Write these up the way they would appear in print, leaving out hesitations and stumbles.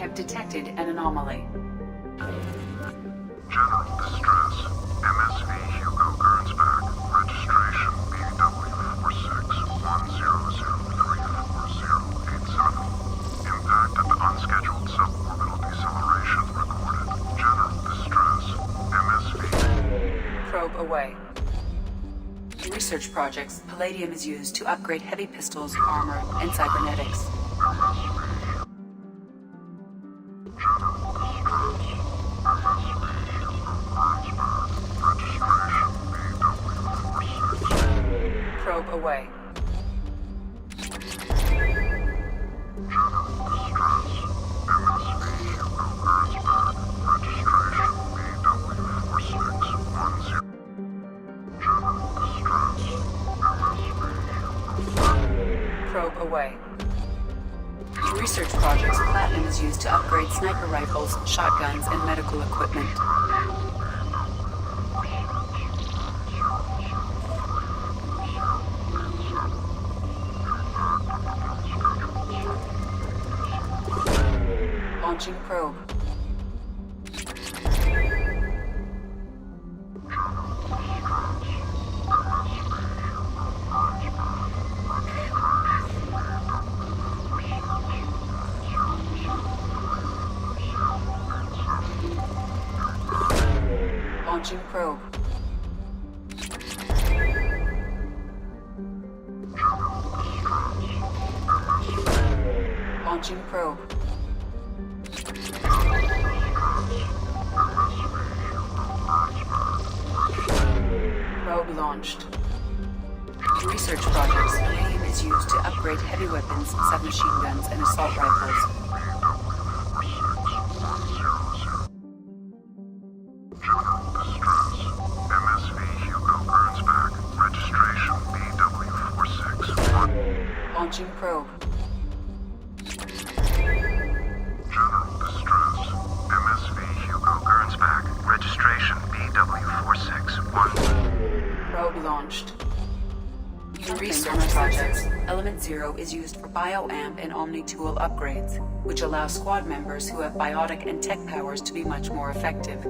have detected an anomaly. General distress. MSV Hugo Gernsback. Registration BW4610034087. Impact at the unscheduled suborbital deceleration recorded. General distress. MSV. Probe away. In research projects, palladium is used to upgrade heavy pistols, armor, and cybernetics. Probe away. Probe away. In research projects, platinum is used to upgrade sniper rifles, shotguns, and medical equipment. Launching probe. Launching probe. Launching probe. Probe launched. In research projects, palladium is used to upgrade heavy weapons, submachine guns, and assault rifles. Launching probe. General distress. MSV Hugo Gernsback. Registration BW461. Probe launched. In research projects, Element Zero is used for bioamp and omni-tool upgrades, which allow squad members who have biotic and tech powers to be much more effective.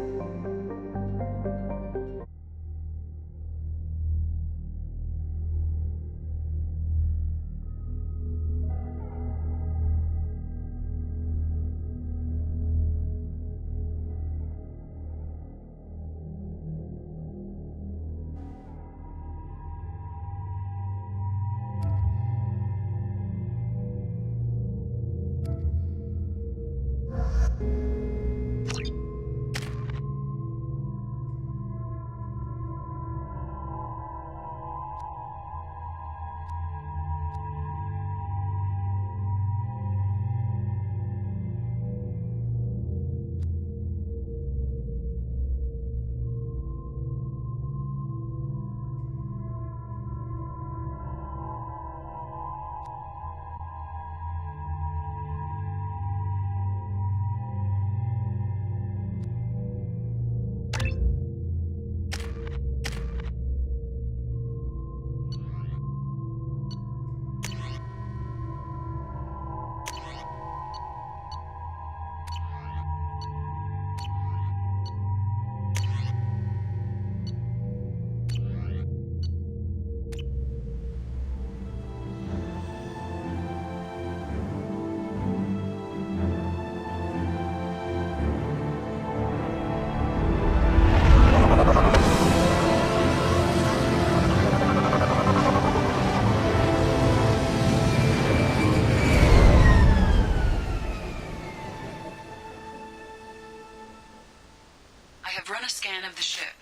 I have run a scan of the ship.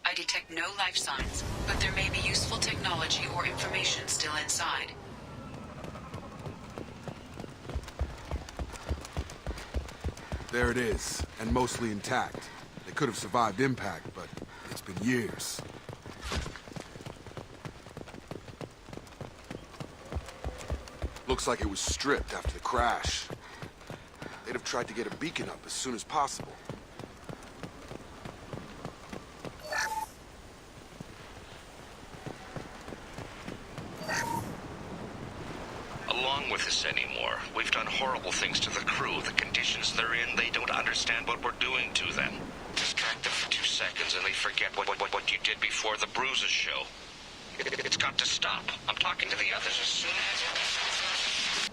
I detect no life signs, but there may be useful technology or information still inside. There it is, and mostly intact. They could have survived impact, but it's been years. Looks like it was stripped after the crash. They'd have tried to get a beacon up as soon as possible. Along with us anymore. before. We've done horrible things to the crew. The conditions they're in, they don't understand what we're doing to them. Distract them for 2 seconds and they forget what you did before the bruises show. It's got to stop. I'm talking to the others as soon as...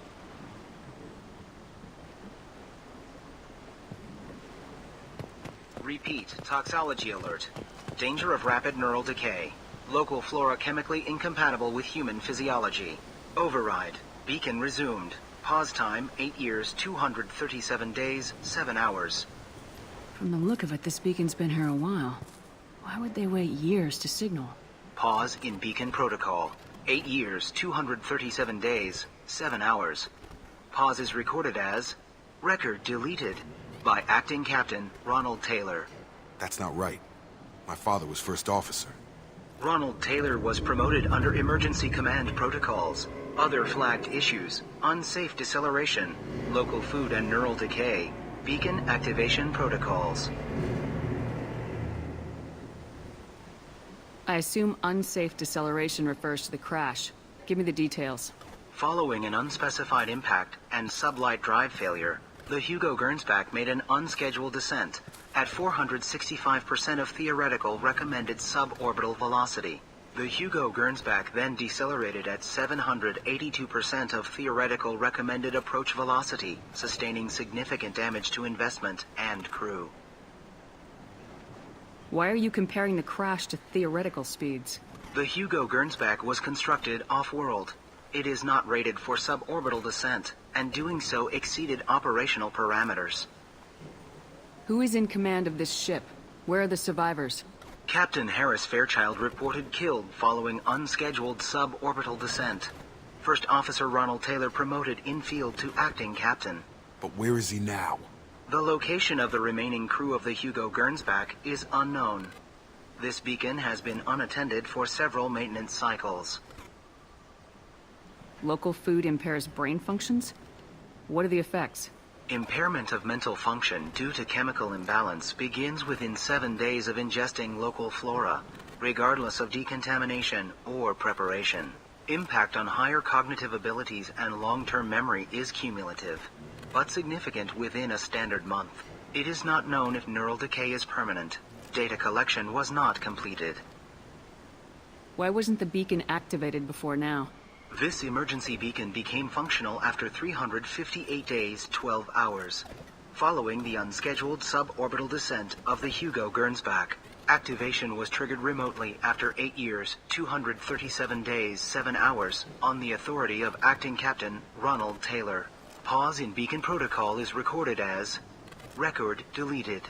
Repeat, toxology alert. Danger of rapid neural decay. Local flora chemically incompatible with human physiology. Override. Beacon resumed. Pause time, 8 years, 237 days, 7 hours. From the look of it, this beacon's been here a while. Why would they wait years to signal? Pause in beacon protocol. 8 years, 237 days, 7 hours. Pause is recorded as... Record deleted. By Acting Captain Ronald Taylor. That's not right. My father was first officer. Ronald Taylor was promoted under emergency command protocols. Other flagged issues: unsafe deceleration, local food and neural decay, beacon activation protocols. I assume unsafe deceleration refers to the crash. Give me the details. Following an unspecified impact and sublight drive failure, the Hugo Gernsback made an unscheduled descent at 465% of theoretical recommended suborbital velocity. The Hugo Gernsback then decelerated at 782% of theoretical recommended approach velocity, sustaining significant damage to investment and crew. Why are you comparing the crash to theoretical speeds? The Hugo Gernsback was constructed off-world. It is not rated for suborbital descent, and doing so exceeded operational parameters. Who is in command of this ship? Where are the survivors? Captain Harris Fairchild reported killed following unscheduled suborbital descent. First Officer Ronald Taylor promoted in-field to acting captain. But where is he now? The location of the remaining crew of the Hugo Gernsback is unknown. This beacon has been unattended for several maintenance cycles. Local food impairs brain functions? What are the effects? Impairment of mental function due to chemical imbalance begins within 7 days of ingesting local flora, regardless of decontamination or preparation. Impact on higher cognitive abilities and long-term memory is cumulative, but significant within a standard month. It is not known if neural decay is permanent. Data collection was not completed. Why wasn't the beacon activated before now? This emergency beacon became functional after 358 days, 12 hours, following the unscheduled suborbital descent of the Hugo Gernsback. Activation was triggered remotely after 8 years, 237 days, 7 hours, on the authority of Acting Captain Ronald Taylor. Pause in beacon protocol is recorded as... Record deleted.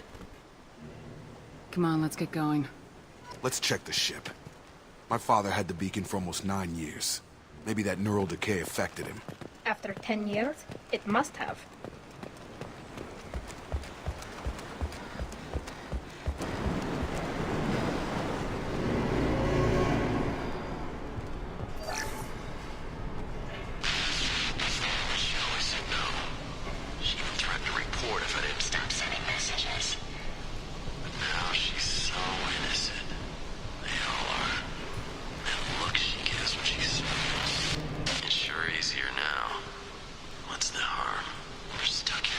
Come on, let's get going. Let's check the ship. My father had the beacon for almost 9 years. Maybe that neural decay affected him. After 10 years, it must have. She always said no. She even threatened to report if I didn't stop sending messages. But now she's so innocent. They all are. That look she gives when she's smiles. It's sure easier now. What's the harm? We're stuck here.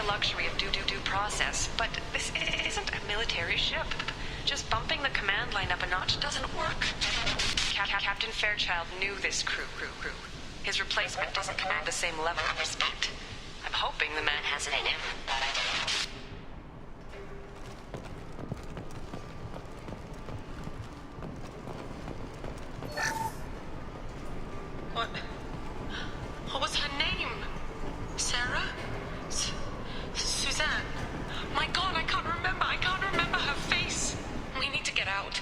Luxury of due process, but this isn't a military ship. Just bumping the command line up a notch doesn't work. Captain Fairchild knew this crew. His replacement doesn't command the same level of respect. I'm hoping the man has it in him. What was her name? Sarah? Suzanne. My God, I can't remember. I can't remember her face. We need to get out.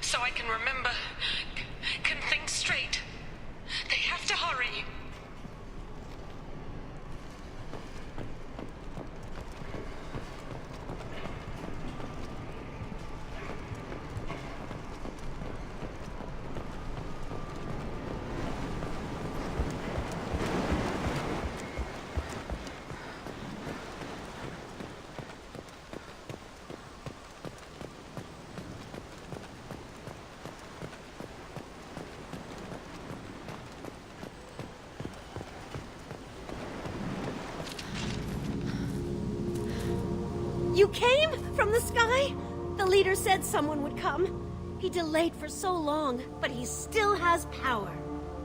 So I can remember. Can think straight. They have to hurry. You came from the sky? The leader said someone would come. He delayed for so long, but he still has power.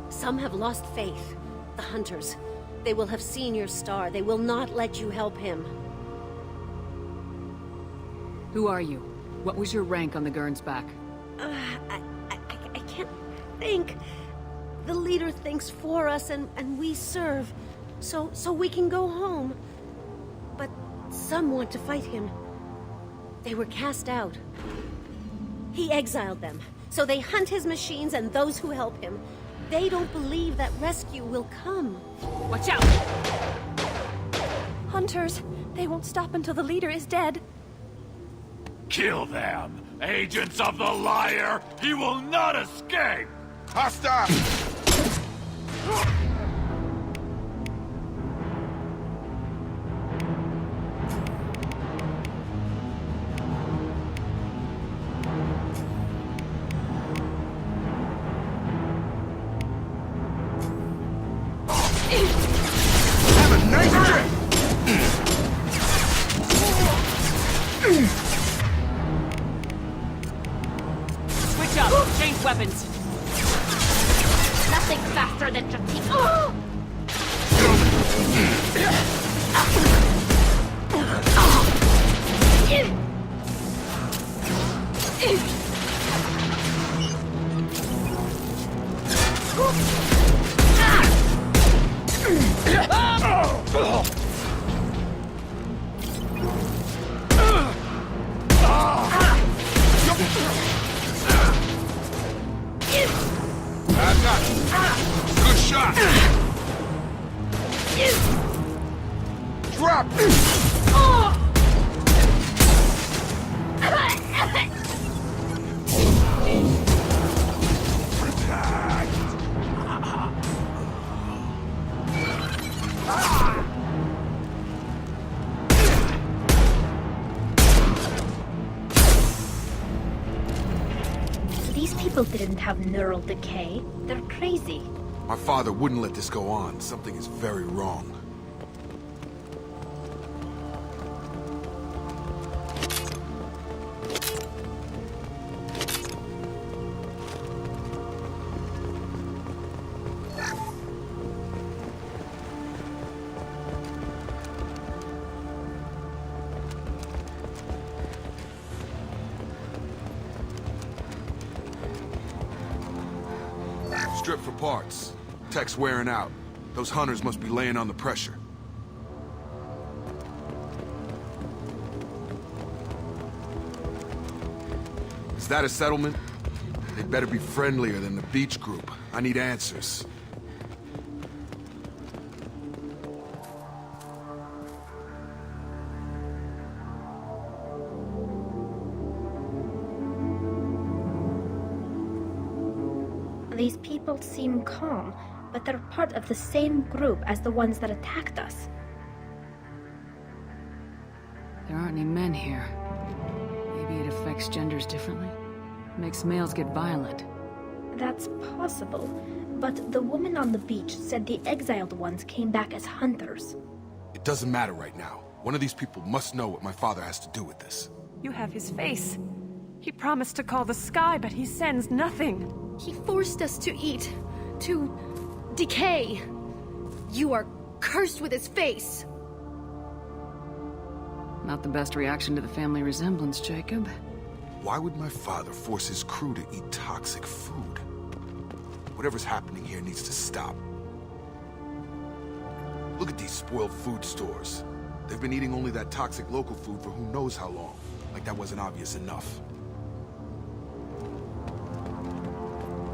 Some have lost faith. The hunters. They will have seen your star. They will not let you help him. Who are you? What was your rank on the Gernsback? I can't think. The leader thinks for us and we serve. So we can go home. But some want to fight him. They were cast out. He exiled them. So they hunt his machines and those who help him. They don't believe that rescue will come. Watch out! Hunters, they won't stop until the leader is dead. Kill them! Agents of the liar! He will not escape! Hostile! Have a nice trip! Switch up! Change weapons! Nothing faster than fatigue. I got you. Good shot. Drop. These people didn't have neural decay. They're crazy. My father wouldn't let this go on. Something is very wrong. Strip for parts. Tech's wearing out. Those hunters must be laying on the pressure. Is that a settlement? They'd better be friendlier than the beach group. I need answers. These people seem calm, but they're part of the same group as the ones that attacked us. There aren't any men here. Maybe it affects genders differently? Makes males get violent. That's possible, but the woman on the beach said the exiled ones came back as hunters. It doesn't matter right now. One of these people must know what my father has to do with this. You have his face. He promised to call the sky, but he sends nothing. He forced us to eat, to decay. You are cursed with his face. Not the best reaction to the family resemblance, Jacob. Why would my father force his crew to eat toxic food? Whatever's happening here needs to stop. Look at these spoiled food stores. They've been eating only that toxic local food for who knows how long. Like that wasn't obvious enough.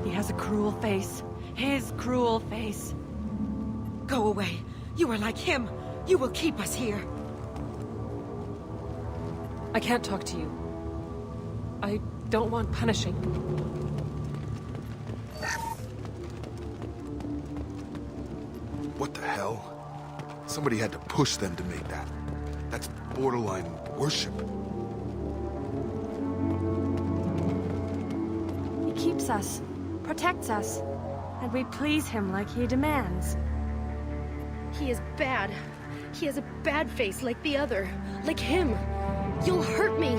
He has a cruel face. His cruel face. Go away. You are like him. You will keep us here. I can't talk to you. I don't want punishing. What the hell? Somebody had to push them to make that. That's borderline worship. He keeps us, protects us, and we please him like he demands. He is bad. He has a bad face like the other. Like him. You'll hurt me!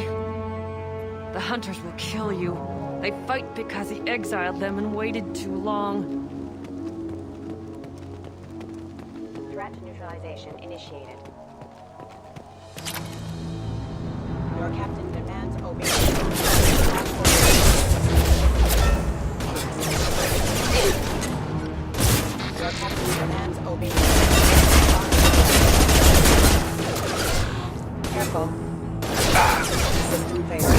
The hunters will kill you. They fight because he exiled them and waited too long. Threat neutralization initiated. Your captain demands obedience. Your captain demands obedience. Careful. System failure.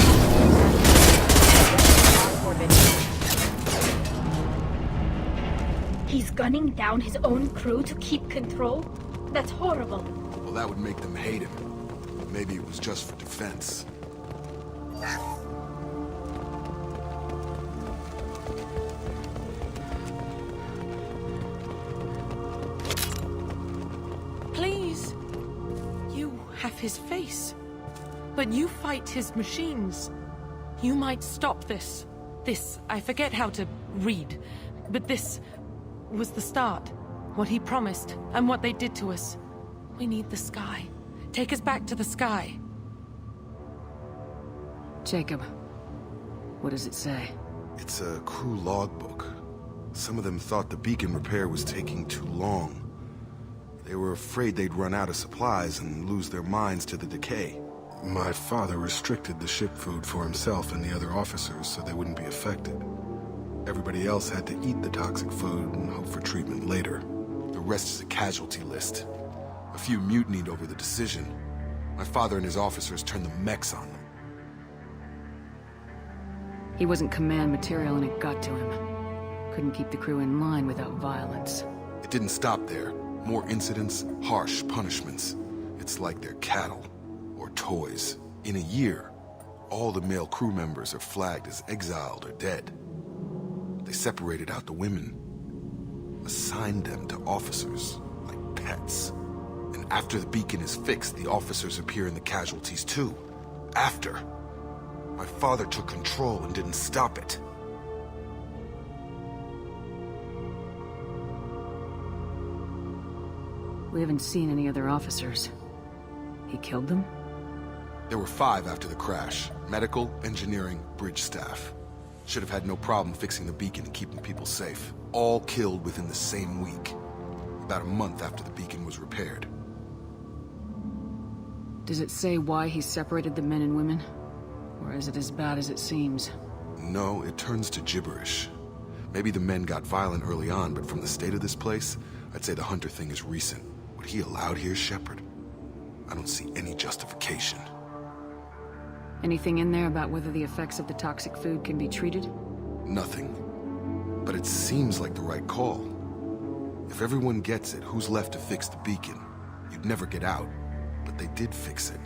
He's gunning down his own crew to keep control? That's horrible. Well, that would make them hate him. Maybe it was just for defense. Please. You have his face. But you fight his machines. You might stop this. This, I forget how to read. But this was the start. What he promised, and what they did to us. We need the sky. Take us back to the sky. Jacob, what does it say? It's a crew logbook. Some of them thought the beacon repair was taking too long. They were afraid they'd run out of supplies and lose their minds to the decay. My father restricted the ship food for himself and the other officers so they wouldn't be affected. Everybody else had to eat the toxic food and hope for treatment later. The rest is a casualty list. A few mutinied over the decision. My father and his officers turned the mechs on them. He wasn't command material and it got to him. Couldn't keep the crew in line without violence. It didn't stop there. More incidents, harsh punishments. It's like they're cattle. Or toys. In a year, all the male crew members are flagged as exiled or dead. They separated out the women. Assigned them to officers, like pets. And after the beacon is fixed, the officers appear in the casualties too. After. My father took control and didn't stop it. We haven't seen any other officers. He killed them? There were 5 after the crash. Medical, engineering, bridge staff. Should have had no problem fixing the beacon and keeping people safe. All killed within the same week. About a month after the beacon was repaired. Does it say why he separated the men and women? Or is it as bad as it seems? No, it turns to gibberish. Maybe the men got violent early on, but from the state of this place, I'd say the Hunter thing is recent. What he allowed here, Shepard? I don't see any justification. Anything in there about whether the effects of the toxic food can be treated? Nothing. But it seems like the right call. If everyone gets it, who's left to fix the beacon? You'd never get out. But they did fix it.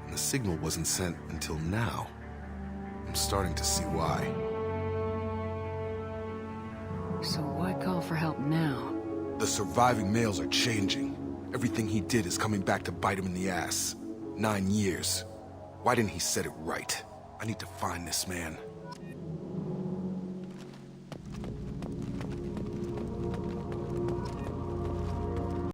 And the signal wasn't sent until now. I'm starting to see why. So why call for help now? The surviving males are changing. Everything he did is coming back to bite him in the ass. 9 years. Why didn't he set it right? I need to find this man.